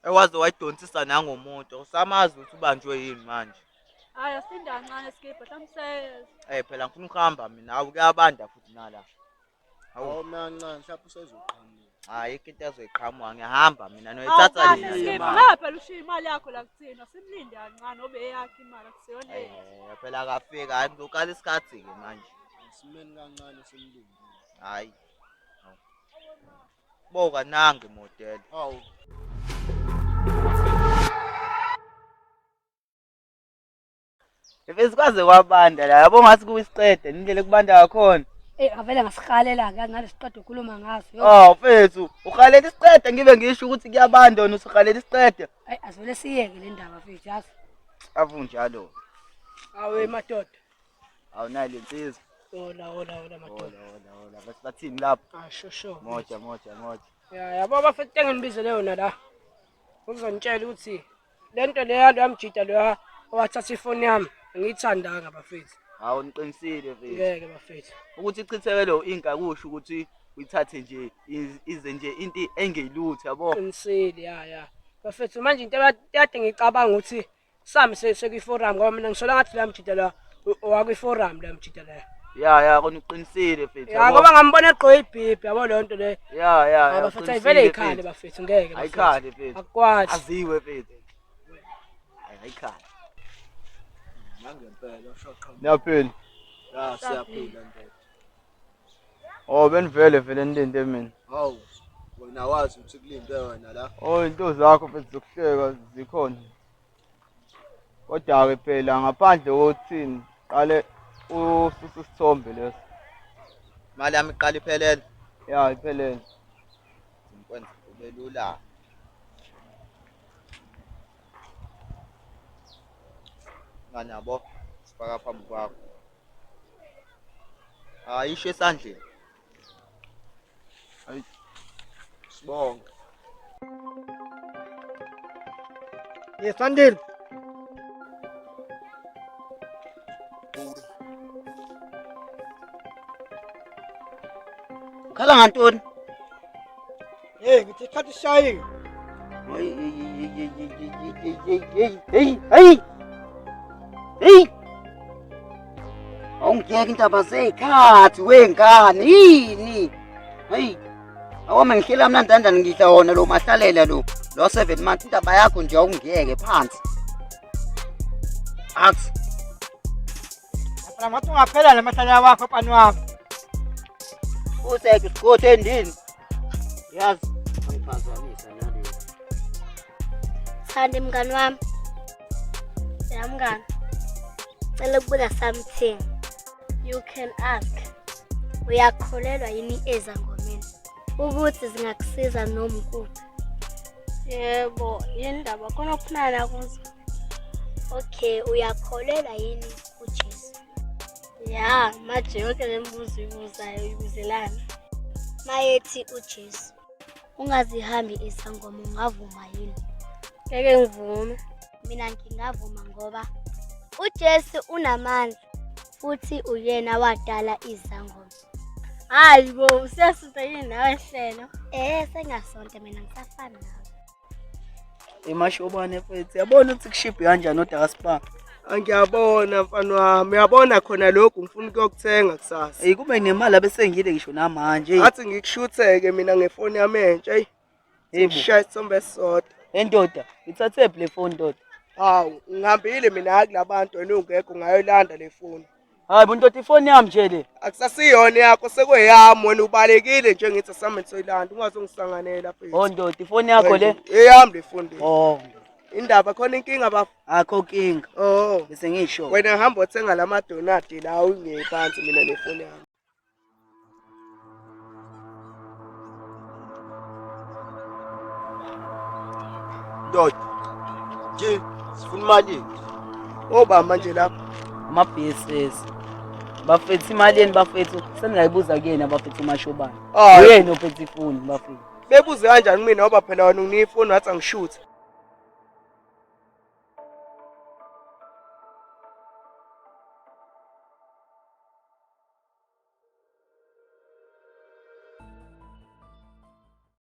Ewaze wayidonsisa nangomuntu. Usamazi ukuthi ubanjwe yini manje. Hayi asinda kancane Skibha hlamseza. Phela ngifuna ukuhamba mina. Awu kuyabanda futhi nala. Hawu mina kancane mhlawumbe usezoqhamuka. Hayi into ezoyiqhamuka ngiyahamba mina noyithatha nina Skibha ngaphela ushiya imali yakho la kuthina. Simlinde kancane obe yakhe imali akusiyona yena. Phela akafika hayi ngizokala isikhathi ke manje. Simeni kancane simlinde. Hayi. Boka nange model. Hawu. Ebesikwaze kwabanda la yabo ngathi kuyisiqede indlela kubanda kakhona. Avele ngasihalela ke ngale siqede ukukhuluma ngaso. Mfethu, uhalela isiqede ngibe ngisho ukuthi kuyabanda wena usuhalela isiqede. Asivele siyeke le ndaba mfethu yazi. Avunjalo. Awe madoda. Awunali insizwa. Hola madoda. Hola. Bathini lapha? Shosho. Moja. Yabo bafethe enginibize yona la. Uzonitshela ukuthi lento leya yamjida lo owathatha ifoni yami ngiyithandanga bafethu. Hawu niqinisile mfethu. Ngeke bafethu. Ukuthi ichithekelo ingakusho ukuthi uyithathe nje ize nje into engeyilutho yabo. Qinisile ya. Bafethu manje into yade ngicabanga ukuthi sami sekuyiforum ngoba mina ngisola ngathi la mjida la owakwiforum la mjida la. Ya kona uqinisile mfethu. Ya ngoba ngambona egqoke ibhibhi yabo le nto le. Ya. Bafethu ayivele ikhande bafethu ngeke bafethu. Ayikhande mfethu. Akwazi. Aziwe mfethu. Ayikhande. Ngempela shoqha. Niyaphila. Ya siyaphila ndoda. Benivele nilinde mina. Hawu. Wena wazi ukuthi kulinde wena la. Into zakho mfethu zokuhleka zikhona. Kodwa ke phela ngaphandle kokuthini qale ususa isithombe leso. Imali yami iqala iphelele. Ya iphelele. Ngikwenza kube lula. Ngani yabo sifaka phambi kwakho. Ayisho esandleni. Hayi. Sibonga. Sandile. Khala ngantoni? Ngithi thatha ishayi. Hey! Awungiyeke indaba zeyikhathi wengane yini? Hey! Awoma ngihlela mina ndandani ngidla wona lo mahlalela lo 7 months indaba yakho nje awungiyeke phansi. Ax. Phela ngathi ungaphela le mahlala wakho pani wami. Useke sikothe endini. Yazi ngiphazamisa nalo. Thandi mngani wami. Ya mngani. Cela ukubuza something. You can ask. Uyakholelwa yini ezangomeni? Ukuthi zingakusiza noma ukuphi? Yebo, indaba khona okuphana kuzo. Okay, uyakholelwa yini kuJesu? Ya, manje yonke lembuzo ibuzayo ibuzelana. Mayethi uJesu. Ungazihambi izangoma ungavuma yini? Ngeke ngivume. Mina ngingavuma ngoba uJesu unamandla futhi uyena wadala izangoma. Hayi bo, usiyasonta yini nawe Hlelo? Sengasonta mina ngisafana nawe. Emashobane mfethu yabona ukuthi kushiphi kanjani odakaspa. Angiyabona mfana wami, uyabona khona lokhu ngifuna ukuyokuthenga kusasa. Kube nemali abesengile ngisho namanje. Athi ngikushuthe-ke mina ngefoni yami entsha. Ngishaya isithombe esisodwa. Endoda, ithathe le phone ndoda. Hawu, ngihambile mina kulabantu wena ungekho ngayolanda le phone. Hayi buntothi ifoni yami nje le. Akusasiyona yakho sekuyami wena ubalekile nje ngithi sami soyilanda ungazongisanganela mfethu. Ndoda ifoni yakho le. Eyami le phone le. Indaba khona inkinga bafo. Akho inkinga. Bese ngisho. Wena hamba uthenga lamadonati la ungephansi mina nefoni yami. Ndoda. Nje sifuna imali. Oba manje lapha Ama-business. Bafethu imali yeni bafethu sengayibuza kuyena bafethu mashobane. Hayi yena ophethe ifoni bafethu. bebuze kanjani mina ngoba phela wena unifoni wathi angishuthe.